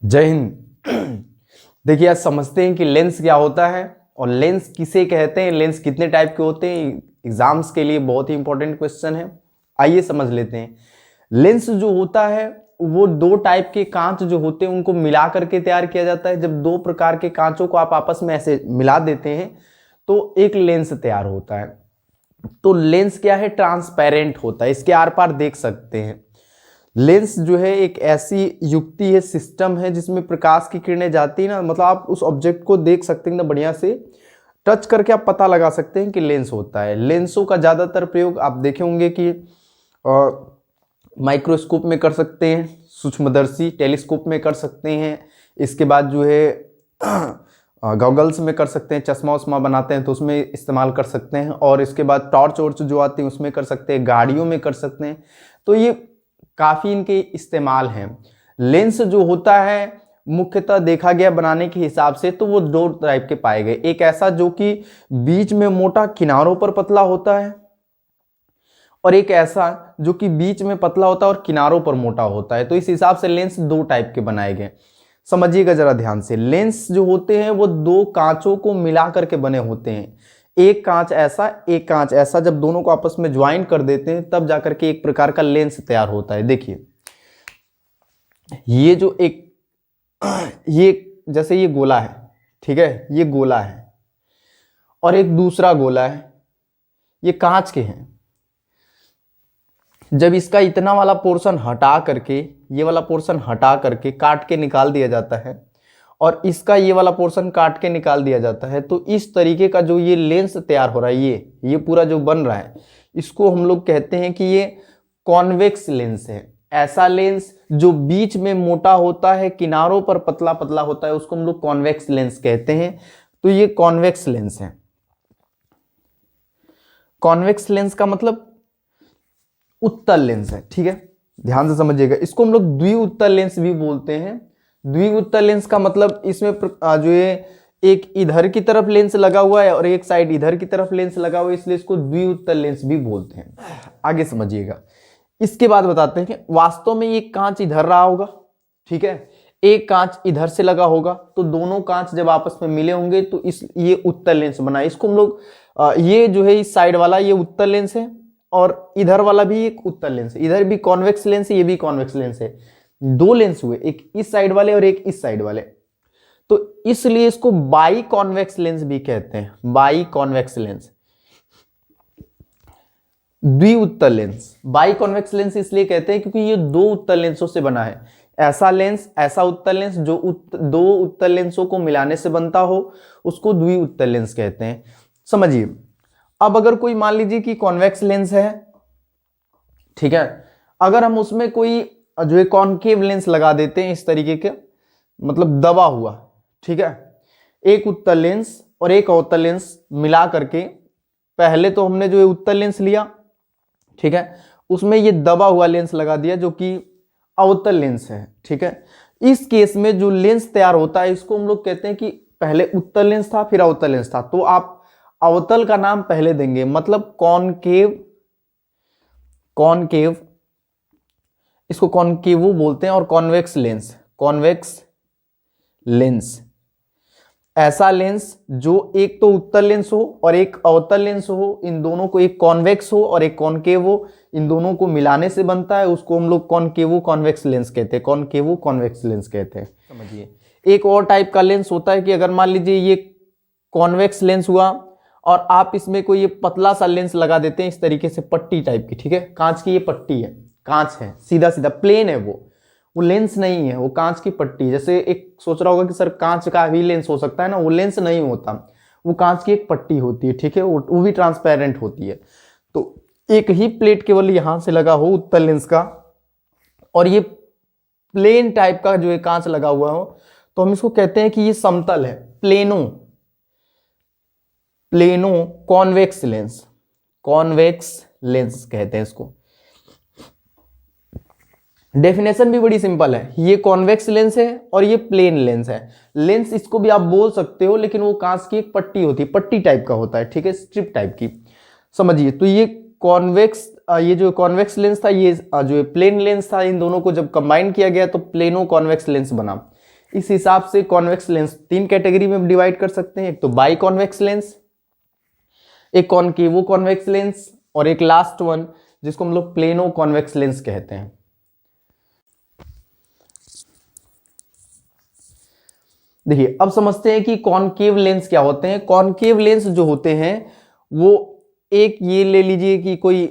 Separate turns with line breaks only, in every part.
जय हिंद। देखिए, आज समझते हैं कि लेंस क्या होता है और लेंस किसे कहते हैं, लेंस कितने टाइप के होते हैं। एग्जाम्स के लिए बहुत ही इंपॉर्टेंट क्वेश्चन है। आइए समझ लेते हैं। लेंस जो होता है वो दो टाइप के कांच जो होते हैं उनको मिला करके तैयार किया जाता है। जब दो प्रकार के कांचों को आप आपस में ऐसे मिला देते हैं तो एक लेंस तैयार होता है। तो लेंस क्या है, ट्रांसपेरेंट होता है, इसके आर पार देख सकते हैं। लेंस जो है एक ऐसी युक्ति है, सिस्टम है जिसमें प्रकाश की किरणें जाती है ना, मतलब आप उस ऑब्जेक्ट को देख सकते हैं ना, बढ़िया से टच करके आप पता लगा सकते हैं कि लेंस होता है। लेंसों का ज़्यादातर प्रयोग आप देखे होंगे कि माइक्रोस्कोप में कर सकते हैं, सूक्ष्मदर्शी टेलीस्कोप में कर सकते हैं, इसके बाद जो है गॉगल्स में कर सकते हैं, चश्मा उश्मा बनाते हैं तो उसमें इस्तेमाल कर सकते हैं, और इसके बाद टॉर्च वॉर्च जो आती है उसमें कर सकते हैं, गाड़ियों में कर सकते हैं। तो ये काफ़ी इनके इस्तेमाल हैं। लेंस जो होता है मुख्यतः देखा गया बनाने के हिसाब से तो वो दो टाइप के पाए गए। एक ऐसा जो कि बीच में मोटा किनारों पर पतला होता है, और एक ऐसा जो कि बीच में पतला होता है और किनारों पर मोटा होता है। तो इस हिसाब से लेंस दो टाइप के बनाए गए। समझिएगा जरा ध्यान से। लेंस जो होते हैं वो दो कांचों को मिला करके बने होते हैं। एक कांच ऐसा, एक कांच ऐसा, जब दोनों को आपस में ज्वाइन कर देते हैं तब जाकर के एक प्रकार का लेंस तैयार होता है। देखिए, ये जो एक ये जैसे ये गोला है, ठीक है, ये गोला है, और एक दूसरा गोला है, ये कांच के हैं। जब इसका इतना वाला पोर्शन हटा करके, ये वाला पोर्शन हटा करके काट के निकाल दिया जाता है, और इसका ये वाला पोर्शन काट के निकाल दिया जाता है, तो इस तरीके का जो ये लेंस तैयार हो रहा है, ये पूरा जो बन रहा है, इसको हम लोग कहते हैं कि ये कॉन्वेक्स लेंस है। ऐसा लेंस जो बीच में मोटा होता है, किनारों पर पतला पतला होता है, उसको हम लोग कॉन्वेक्स लेंस कहते हैं। तो ये कॉन्वेक्स लेंस है। कॉन्वेक्स लेंस का मतलब उत्तल लेंस है, ठीक है, ध्यान से समझिएगा। इसको हम लोग द्विउत्तल लेंस भी बोलते हैं। द्विउत्तल लेंस का मतलब इसमें जो है एक इधर की तरफ लेंस लगा हुआ है और एक साइड इधर की तरफ लेंस लगा हुआ है, इसलिए इसको द्विउत्तल लेंस भी बोलते हैं। आगे समझिएगा। इसके बाद बताते हैं कि वास्तव में ये कांच इधर रहा होगा, ठीक है, एक कांच इधर से लगा होगा, तो दोनों कांच जब आपस में मिले होंगे तो ये उत्तल लेंस बना। इसको हम लोग ये जो है इस साइड वाला ये उत्तल लेंस है, और इधर वाला भी एक उत्तल लेंस है। इधर भी कॉन्वेक्स लेंस है, ये भी कॉन्वेक्स लेंस है। दो लेंस हुए, एक इस साइड वाले और एक इस साइड वाले, तो इसलिए इसको बाई कॉन्वेक्स लेंस भी कहते हैं। बाई कॉन्वेक्स लेंस, द्विउत्तल लेंस। बाई कॉन्वेक्स लेंस इसलिए कहते हैं क्योंकि ये दो उत्तल लेंसों से बना है। ऐसा लेंस, ऐसा उत्तल लेंस जो दो उत्तल लेंसों को मिलाने से बनता हो, उसको द्विउत्तल लेंस कहते हैं। समझिए, अब अगर कोई मान लीजिए कि कॉन्वेक्स लेंस है, ठीक है, अगर हम उसमें कोई जो है कॉनकेव लेंस लगा देते हैं इस तरीके के, मतलब दबा हुआ, ठीक है, एक उत्तल लेंस और एक अवतल लेंस मिला करके, पहले तो हमने जो है उत्तल लेंस लिया, ठीक है, उसमें ये दबा हुआ लेंस लगा दिया जो कि अवतल लेंस है, ठीक है। इस केस में जो लेंस तैयार होता है इसको हम लोग कहते हैं कि पहले उत्तल लेंस था फिर अवतल लेंस था, तो आप अवतल का नाम पहले देंगे, मतलब कॉनकेव। कॉनकेव, इसको कॉनकेवो बोलते हैं। और कॉन्वेक्स लेंस, कॉन्वेक्स लेंस, ऐसा लेंस जो एक तो उत्तल लेंस हो और एक अवतल लेंस हो, इन दोनों को, एक कॉन्वेक्स हो और एक कॉनकेव हो, इन दोनों को मिलाने से बनता है, उसको हम लोग कॉनकेवो कॉन्वेक्स लेंस कहते हैं। कॉनकेवो कॉन्वेक्स लेंस कहते हैं। समझिए, एक और टाइप का लेंस होता है कि अगर मान लीजिए ये कॉन्वेक्स लेंस हुआ और आप इसमें कोई ये पतला सा लेंस लगा देते हैं इस तरीके से, पट्टी टाइप की, ठीक है, कांच की ये पट्टी है, कांच है, सीधा सीधा प्लेन है, वो लेंस नहीं है, वो कांच की पट्टी। जैसे एक सोच रहा होगा कि सर कांच का भी लेंस हो सकता है ना, वो लेंस नहीं होता, वो कांच की एक पट्टी होती है, ठीक है, वो भी ट्रांसपेरेंट होती है। तो एक ही प्लेट केवल यहां से लगा हो उत्तल लेंस का, और ये प्लेन टाइप का जो है कांच लगा हुआ हो, तो हम इसको कहते हैं कि ये समतल है, plano. Plano convex lens, convex lens कहते हैं इसको। डेफिनेशन भी बड़ी सिंपल है, ये कॉन्वेक्स लेंस है और ये प्लेन लेंस है। लेंस इसको भी आप बोल सकते हो, लेकिन वो कांच की एक पट्टी होती है, पट्टी टाइप का होता है, ठीक है, स्ट्रिप टाइप की। समझिए, तो ये कॉन्वेक्स, ये जो कॉन्वेक्स लेंस था, ये जो प्लेन लेंस था, इन दोनों को जब कंबाइन किया गया तो प्लेनो कॉन्वेक्स लेंस बना। इस हिसाब से कॉन्वेक्स लेंस 3 कैटेगरी में डिवाइड कर सकते हैं, एक तो बाई कॉन्वेक्स लेंस, एक कॉनकेवो कॉन्वेक्स लेंस, और एक लास्ट वन जिसको हम लोग प्लेनो कॉन्वेक्स लेंस कहते हैं। देखिए अब समझते हैं कि कॉनकेव लेंस क्या होते हैं। कॉनकेव लेंस जो होते हैं वो, एक ये ले लीजिए कि कोई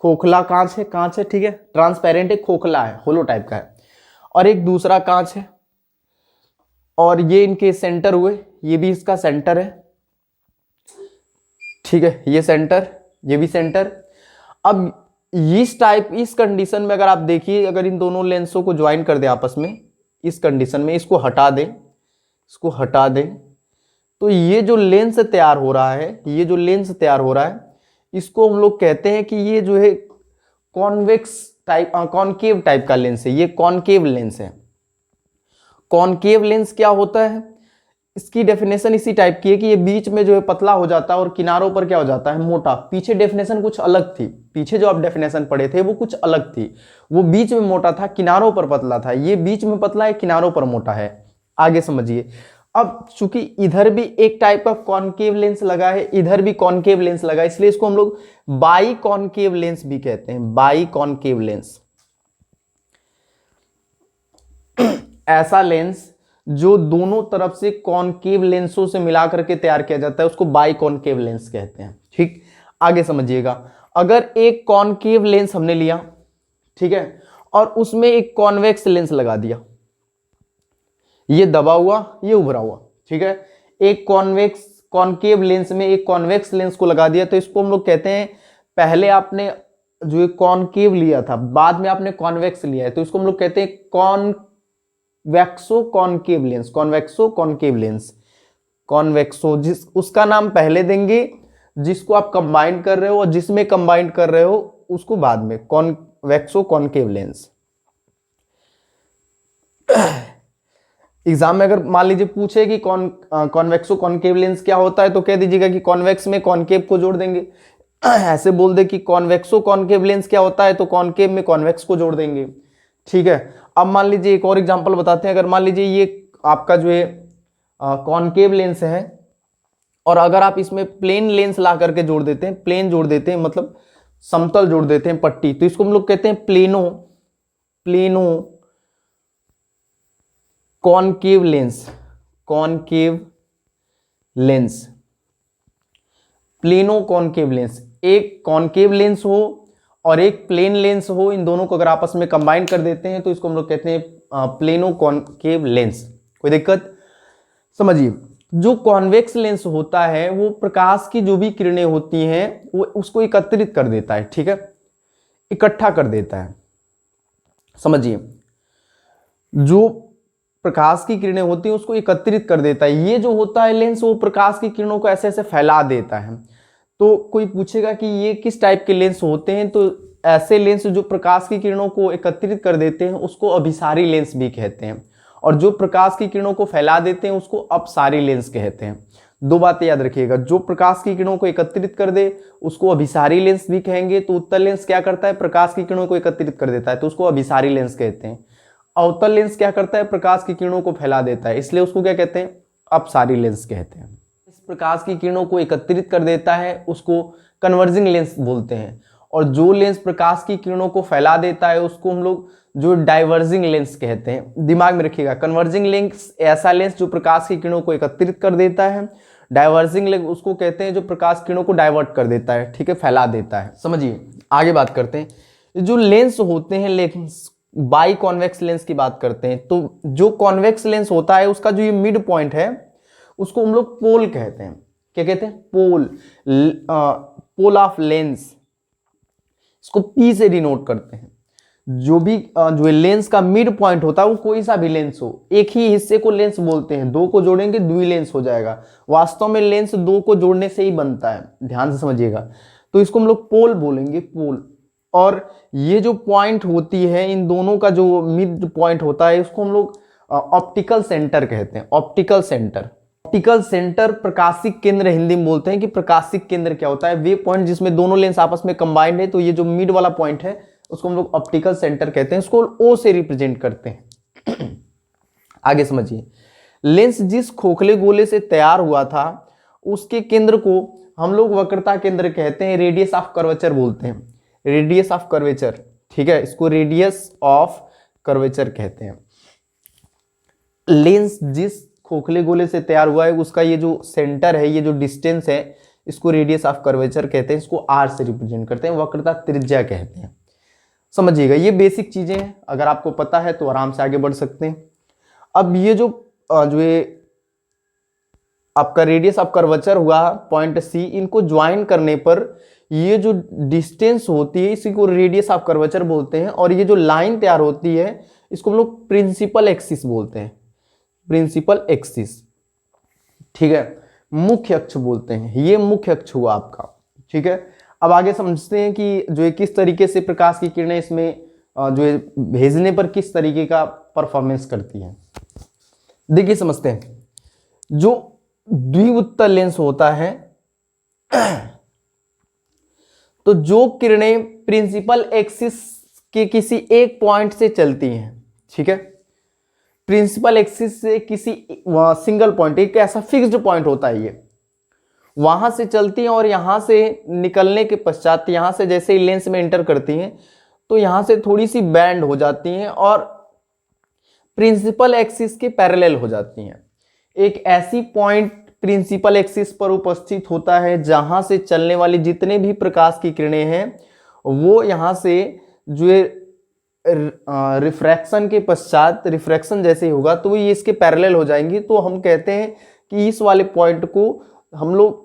खोखला कांच है, ठीक है, ट्रांसपेरेंट है, खोखला है, होलो टाइप का है, और एक दूसरा कांच है, और ये इनके सेंटर हुए, ये भी इसका सेंटर है, ठीक है, ये सेंटर, ये भी सेंटर। अब इस कंडीशन में अगर आप देखिए, अगर इन दोनों लेंसों को ज्वाइन कर दे आपस में, इस कंडीशन में इसको हटा दें, तो ये जो लेंस तैयार हो रहा है, इसको हम लोग कहते हैं कि ये जो है कॉनकेव टाइप का लेंस है, ये कॉनकेव लेंस है। कॉनकेव लेंस क्या होता है, इसकी डेफिनेशन इसी टाइप की है कि ये बीच में जो है पतला हो जाता है और किनारों पर क्या हो जाता है, मोटा। पीछे डेफिनेशन कुछ अलग थी, पीछे जो आप डेफिनेशन पढ़े थे वो कुछ अलग थी, वो बीच में मोटा था, किनारों पर पतला था, ये बीच में पतला है, किनारों पर मोटा है। आगे समझिए। अब चूंकि इधर भी एक टाइप का कॉनकेव लेंस लगा है, इधर भी कॉनकेव लेंस लगा है, इसलिए इसको हम लोग बाई कॉनकेव लेंस भी कहते हैं, बाई कॉनकेव लेंस। ऐसा लेंस जो दोनों तरफ से कॉनकेव लेंसों से मिलाकर के तैयार किया जाता है उसको बाई कॉनकेव लेंस कहते हैं। ठीक, आगे समझिएगा। अगर एक कॉनकेव लेंस हमने लिया, ठीक है, और उसमें एक कॉन्वेक्स लेंस लगा दिया, ये दबा हुआ, ये उभरा हुआ, ठीक है, एक कॉनकेव लेंस में एक कॉन्वेक्स लेंस को लगा दिया, तो इसको हम लोग कहते हैं, पहले आपने जो कॉनकेव लिया था, बाद में आपने कॉन्वेक्स लिया है, तो इसको हम लोग कहते हैं कॉन्वेक्सो कॉनकेव लेंस, कॉन्वेक्सो कॉनकेव लेंस। कॉन्वेक्सो उसका नाम पहले देंगे जिसको आप कंबाइन कर रहे हो, और जिसमें कंबाइन कर रहे हो उसको बाद में, कॉन्वेक्सो कॉनकेव लेंस। एग्जाम में अगर मान लीजिए पूछे कि कॉन्वेक्सो कॉनकेव लेंस क्या होता है, तो कह दीजिएगा कि कॉन्वेक्स में कॉनकेव को जोड़ देंगे। ऐसे बोल दे कि कॉन्वेक्सो कॉनकेव लेंस क्या होता है, तो कॉनकेव में कॉन्वेक्स को जोड़ देंगे। ठीक है, अब मान लीजिए एक और एग्जांपल बताते हैं। अगर मान लीजिए ये आपका जो है कॉनकेव लेंस है, और अगर आप इसमें प्लेन लेंस ला करके जोड़ देते हैं, प्लेन जोड़ देते हैं मतलब समतल जोड़ देते हैं, पट्टी, तो इसको हम लोग कहते हैं plano concave lens, plano concave lens. एक कॉनकेव लेंस हो और एक प्लेन लेंस हो, इन दोनों को अगर आपस में कंबाइन कर देते हैं तो इसको हम लोग कहते हैं प्लेनो कॉनकेव लेंस। कोई दिक्कत? समझिए, जो कॉन्वेक्स लेंस होता है वो प्रकाश की जो भी किरणें होती हैं वो उसको एकत्रित कर देता है, ठीक है, इकट्ठा कर देता है। समझिए, जो प्रकाश की किरणें होती हैं उसको एकत्रित कर देता है। ये जो होता है लेंस, वो प्रकाश की किरणों को ऐसे ऐसे फैला देता है। तो कोई पूछेगा कि ये किस टाइप के लेंस होते हैं, तो ऐसे लेंस जो प्रकाश की किरणों को एकत्रित कर देते हैं उसको अभिसारी लेंस भी कहते हैं, और जो प्रकाश की किरणों को फैला देते हैं उसको अपसारी लेंस कहते हैं। दो बातें याद रखिएगा, जो प्रकाश की किरणों को एकत्रित कर दे उसको अभिसारी लेंस भी कहेंगे। तो उत्तल लेंस क्या करता है, प्रकाश की किरणों को एकत्रित कर देता है, तो उसको अभिसारी लेंस कहते हैं। अवतल लेंस क्या करता है, प्रकाश की किरणों को फैला देता है, इसलिए उसको क्या कहते हैं, अपसारी लेंस कहते हैं। इस प्रकाश की किरणों को एकत्रित कर देता है उसको कन्वर्जिंग लेंस बोलते हैं, और जो लेंस प्रकाश की किरणों को फैला देता है उसको हम लोग जो डाइवर्जिंग लेंस कहते हैं। दिमाग में रखिएगा, कन्वर्जिंग लेंस ऐसा लेंस जो प्रकाश की किरणों को एकत्रित कर देता है, डाइवर्जिंग लेंस उसको कहते हैं जो प्रकाश किरणों को डाइवर्ट कर देता है, ठीक है, फैला देता है। समझिए, आगे बात करते हैं। जो लेंस होते हैं, लेंस बाई कॉन्वेक्स लेंस की बात करते हैं। तो जो कॉन्वेक्स लेंस होता है उसका जो ये मिड पॉइंट है उसको हम लोग पोल कहते हैं। क्या कहते हैं, पोल ऑफ लेंस, इसको पी से डिनोट करते हैं। जो भी जो लेंस का मिड पॉइंट होता है वो कोई सा भी लेंस हो, एक ही हिस्से को लेंस बोलते हैं। दो को जोड़ेंगे द्वि लेंस हो जाएगा, वास्तव में लेंस दो को जोड़ने से ही बनता है, ध्यान से समझिएगा। तो इसको हम लोग पोल बोलेंगे, पोल। और ये जो पॉइंट होती है, इन दोनों का जो मिड पॉइंट होता है उसको हम लोग ऑप्टिकल सेंटर कहते हैं। ऑप्टिकल सेंटर प्रकाशिक केंद्र हिंदी में बोलते हैं। कि प्रकाशिक केंद्र क्या होता है, वे पॉइंट जिसमें दोनों लेंस आपस में कंबाइंड है। तो ये जो मिड वाला पॉइंट है उसको हम लोग ऑप्टिकल सेंटर कहते हैं, इसको ओ से रिप्रेजेंट करते हैं। आगे समझिए, लेंस जिस खोखले गोले से तैयार हुआ था उसके केंद्र को हम लोग वक्रता केंद्र कहते हैं, रेडियस ऑफ कर्वेचर बोलते हैं, रेडियस ऑफ कर्वेचर, ठीक है, इसको रेडियस ऑफ कर्वेचर कहते हैं। लेंस जिस खोखले गोले से तैयार हुआ है उसका ये जो सेंटर है, ये जो डिस्टेंस है, इसको रेडियस ऑफ कर्वेचर कहते हैं, इसको आर से रिप्रेजेंट करते हैं, वक्रता त्रिज्या कहते हैं। समझिएगा, ये बेसिक चीजें हैं, अगर आपको पता है तो आराम से आगे बढ़ सकते हैं। अब ये जो ये आपका रेडियस ऑफ कर्वेचर हुआ पॉइंट सी, इनको ज्वाइन करने पर ये जो डिस्टेंस होती है इसी को रेडियस ऑफ कर्वेचर बोलते हैं, और ये जो लाइन तैयार होती है इसको हम लोग प्रिंसिपल एक्सिस बोलते हैं, प्रिंसिपल एक्सिस, ठीक है, मुख्य अक्ष बोलते हैं, ये मुख्य अक्ष हुआ आपका, ठीक है। अब आगे समझते हैं कि जो है किस तरीके से प्रकाश की किरणें इसमें जो है भेजने पर किस तरीके का परफॉर्मेंस करती है। देखिए समझते हैं, जो द्विउत्तल लेंस होता है तो जो किरणें प्रिंसिपल एक्सिस के किसी एक पॉइंट से चलती हैं, ठीक है, प्रिंसिपल एक्सिस से किसी सिंगल पॉइंट, एक ऐसा फिक्स्ड पॉइंट होता है, ये वहां से चलती हैं और यहां से निकलने के पश्चात यहां से जैसे ही लेंस में एंटर करती हैं तो यहां से थोड़ी सी बैंड हो जाती हैं और प्रिंसिपल एक्सिस के पैरेलल हो जाती हैं। एक ऐसी पॉइंट प्रिंसिपल एक्सिस पर उपस्थित होता है जहां से चलने वाली जितने भी प्रकाश की किरणें हैं वो यहां से जो रिफ्रैक्शन के पश्चात, रिफ्रैक्शन जैसे ही होगा तो ये इसके पैरेलल हो जाएंगी, तो हम कहते हैं कि इस वाले पॉइंट को हम लोग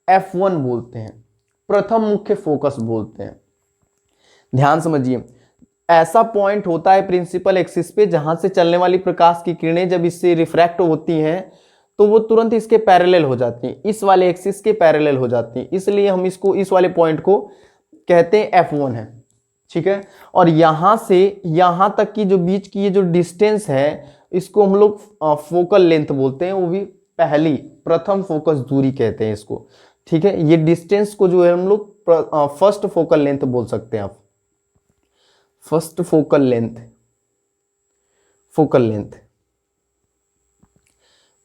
F1 बोलते हैं, प्रथम मुख्य फोकस बोलते हैं। ध्यान समझिए, ऐसा पॉइंट होता है प्रिंसिपल एक्सिस पे जहां से चलने वाली प्रकाश की किरणें जब इससे रिफ्रैक्ट होती हैं तो वो तुरंत इसके पैरेलल हो जाती हैं, इस वाले एक्सिस के पैरेलल हो जाती हैं, इसलिए हम इसको, इस वाले पॉइंट को कहते हैं F1 है, ठीक है। और यहां से यहां तक की जो बीच की ये जो डिस्टेंस है इसको हम लोग फोकल लेंथ बोलते हैं, वो भी पहली प्रथम फोकस दूरी कहते हैं इसको, ठीक है। ये डिस्टेंस को जो है हम लोग फर्स्ट फोकल लेंथ बोल सकते हैं, आप first focal length, focal length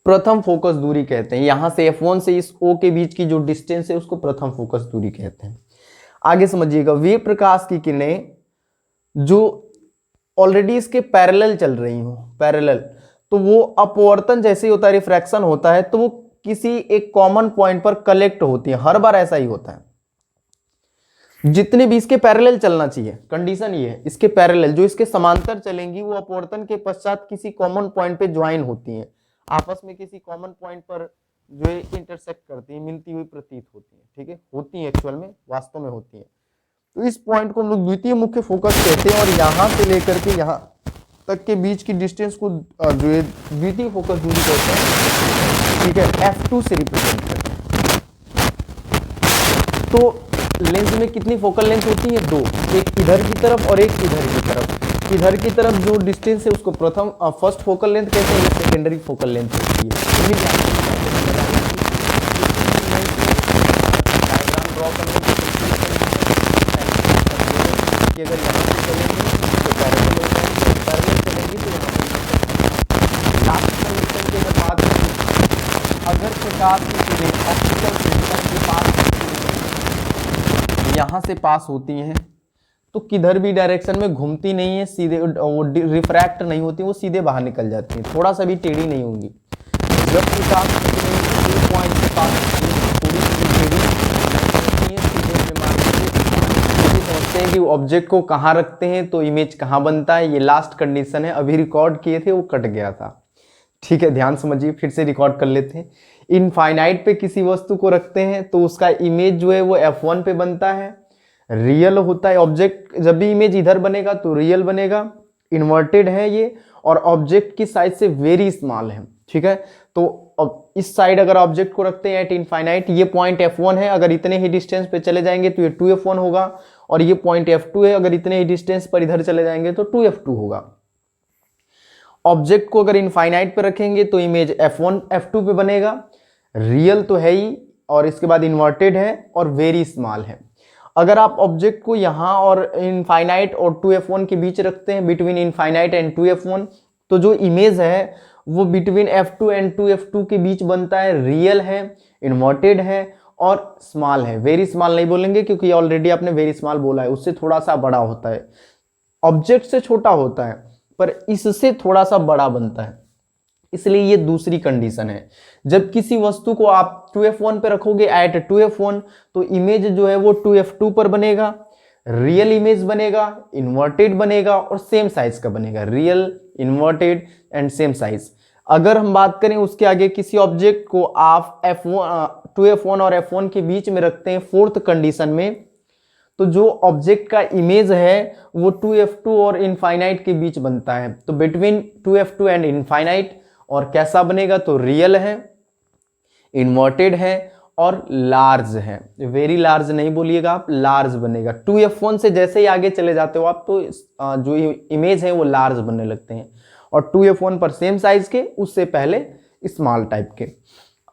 प्रथम फोकस दूरी कहते हैं। यहां से F1 से इस O के बीच की जो डिस्टेंस है उसको प्रथम फोकस दूरी कहते हैं। आगे समझिएगा, वे प्रकाश की किरणें जो ऑलरेडी इसके पैरेलल चल रही हो, पैरेलल, तो वो अपवर्तन जैसे ही होता है, रिफ्रैक्शन होता है तो वो किसी एक कॉमन पॉइंट पर कलेक्ट होती है, हर बार ऐसा ही होता है। जितने भी इसके पैरेलल चलना चाहिए, कंडीशन ये है इसके पैरेलल, जो इसके समांतर चलेंगी वो अपवर्तन के पश्चात किसी कॉमन पॉइंट पे ज्वाइन होती हैं, आपस में किसी कॉमन पॉइंट पर जो है इंटरसेक्ट करती है, मिलती हुई प्रतीत होती है, ठीक है, होती है, एक्चुअल में वास्तव में होती है। तो इस पॉइंट को हम लोग द्वितीय मुख्य फोकस कहते हैं, और यहां से लेकर के यहां तक के बीच की डिस्टेंस को जो है द्वितीय फोकस दूरी कहते हैं, ठीक है, F2 से रिप्रेजेंट करते हैं। तो लेंस में कितनी फोकल लेंथ होती है? दो, एक इधर की तरफ और एक इधर की तरफ। इधर की तरफ जो डिस्टेंस है उसको प्रथम फर्स्ट फोकल लेंथ कहते हैं, ये सेकेंडरी फोकल लेंथ होती है। कि अगर यहाँ से चलेंगी तो पैरेलल हो जाएंगी, पैरेलल चलेंगी तो यहाँ पे लास्ट कंडीशन के बाद अगर प्रकाश की किरणें ऑप्टिकल सेंटर के पास यहाँ से पास होती हैं तो किधर भी डायरेक्शन में घूमती नहीं है, सीधे वो रिफ्रैक्ट नहीं होती, वो सीधे बाहर निकल जाती है, थोड़ा सा भी टेढ़ी नहीं होंगी। जब प्रकाश की किरणें पॉइंट के पास थोड़ी सी टेढ़ी समझते हैं कि ऑब्जेक्ट को कहाँ रखते हैं तो इमेज कहाँ बनता है। ये लास्ट कंडीशन है, अभी रिकॉर्ड किए थे वो कट गया था, ठीक है, ध्यान समझिए, फिर से रिकॉर्ड कर लेते हैं। इनफाइनाइट पे किसी वस्तु को रखते हैं तो उसका इमेज जो है वो F1 पे बनता है, रियल होता है ऑब्जेक्ट। जब भी इमेज इधर बनेगा तो रियल बनेगा, इन्वर्टेड है ये, और ऑब्जेक्ट की साइज से वेरी स्मॉल है, ठीक है। तो अब इस साइड अगर ऑब्जेक्ट को रखते हैं एट इनफाइनाइट, ये पॉइंट F1 है, अगर इतने ही डिस्टेंस पे चले जाएंगे तो ये 2F1 होगा, और ये पॉइंट F2 है, अगर इतने ही डिस्टेंस पर इधर चले जाएंगे तो 2F2 होगा। ऑब्जेक्ट को अगर इनफाइनाइट पे रखेंगे तो इमेज F1 F2 पे बनेगा, रियल तो है ही, और इसके बाद इन्वर्टेड है और वेरी स्मॉल है। अगर आप ऑब्जेक्ट को यहाँ और इनफाइनाइट और 2F1 के बीच रखते हैं, बिटवीन इनफाइनाइट एंड 2F1, तो जो इमेज है वो बिटवीन F2 एंड 2F2 के बीच बनता है, रियल है, इन्वर्टेड है और स्मॉल है। वेरी स्मॉल नहीं बोलेंगे क्योंकि ऑलरेडी आपने वेरी स्मॉल बोला है, उससे थोड़ा सा बड़ा होता है, ऑब्जेक्ट से छोटा होता है पर इससे थोड़ा सा बड़ा बनता है, इसलिए ये दूसरी कंडीशन है। जब किसी वस्तु को आप 2F1 पे रखोगे एट 2F1 तो इमेज जो है वो 2F2 पर बनेगा, रियल इमेज बनेगा, इन्वर्टेड बनेगा और सेम साइज का बनेगा, real, inverted and same size. अगर हम बात करें उसके आगे किसी ऑब्जेक्ट को आप 2F1 और F1 के बीच में रखते हैं फोर्थ कंडीशन में, तो जो ऑब्जेक्ट का इमेज है वो 2F2 और इनफाइनाइट के बीच बनता है, तो बिटवीन 2F2 एंड इनफाइनाइट। और कैसा बनेगा, तो रियल है, इन्वर्टेड है और लार्ज है। वेरी लार्ज नहीं बोलिएगा आप, लार्ज बनेगा। 2F1 से जैसे ही आगे चले जाते हो आप तो जो इमेज है वो लार्ज बनने लगते हैं, और 2F1 पर सेम साइज के, उससे पहले स्मॉल टाइप के।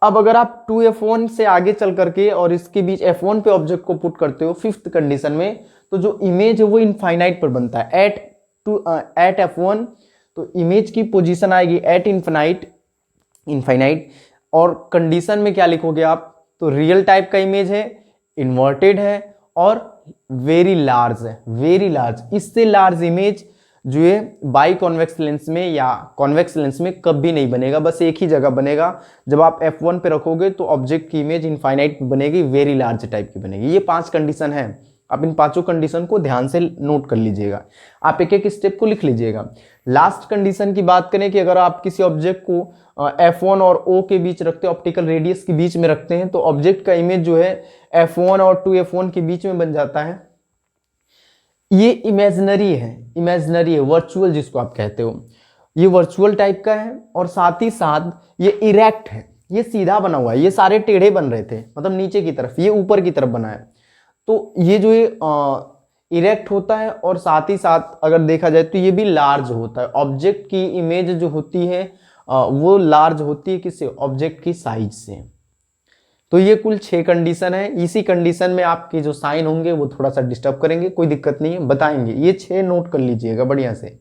अब अगर आप 2F1 से आगे चल करके और इसके बीच F1 पे ऑब्जेक्ट को पुट करते हो फिफ्थ कंडीशन में, तो जो इमेज है वो इनफाइनाइट पर बनता है। एट F1 तो इमेज की पोजीशन आएगी एट इनफाइनाइट। और कंडीशन में क्या लिखोगे आप, तो रियल टाइप का इमेज है, इन्वर्टेड है और वेरी लार्ज है, वेरी लार्ज। इससे लार्ज इमेज जो है बाई कॉन्वेक्स लेंस में या कॉन्वेक्स लेंस में कभी नहीं बनेगा, बस एक ही जगह बनेगा। जब आप F1 पे रखोगे तो ऑब्जेक्ट की इमेज इनफाइनाइट बनेगी, वेरी लार्ज टाइप की बनेगी। ये 5 कंडीशन है, आप इन 5 कंडीशन को ध्यान से नोट कर लीजिएगा, आप एक एक स्टेप को लिख लीजिएगा। लास्ट कंडीशन की बात करें कि अगर आप किसी ऑब्जेक्ट को F1 और O के बीच रखते हैं, ऑप्टिकल रेडियस के बीच में रखते हैं, तो ऑब्जेक्ट का इमेज जो है F1 और 2F1 के बीच में बन जाता है। ये इमेजिनरी है, वर्चुअल जिसको आप कहते हो, ये वर्चुअल टाइप का है। और साथ ही साथ ये इरेक्ट है, ये सीधा बना हुआ है, ये सारे टेढ़े बन रहे थे, मतलब नीचे की तरफ, ये ऊपर की तरफ बना है। तो ये जो है इरेक्ट होता है, और साथ ही साथ अगर देखा जाए तो ये भी लार्ज होता है। ऑब्जेक्ट की इमेज जो होती है वो लार्ज होती है किससे, ऑब्जेक्ट की साइज से। तो ये कुल 6 कंडीशन है। इसी कंडीशन में आपके जो साइन होंगे वो थोड़ा सा डिस्टर्ब करेंगे, कोई दिक्कत नहीं है, बताएंगे। ये 6 नोट कर लीजिएगा बढ़िया से।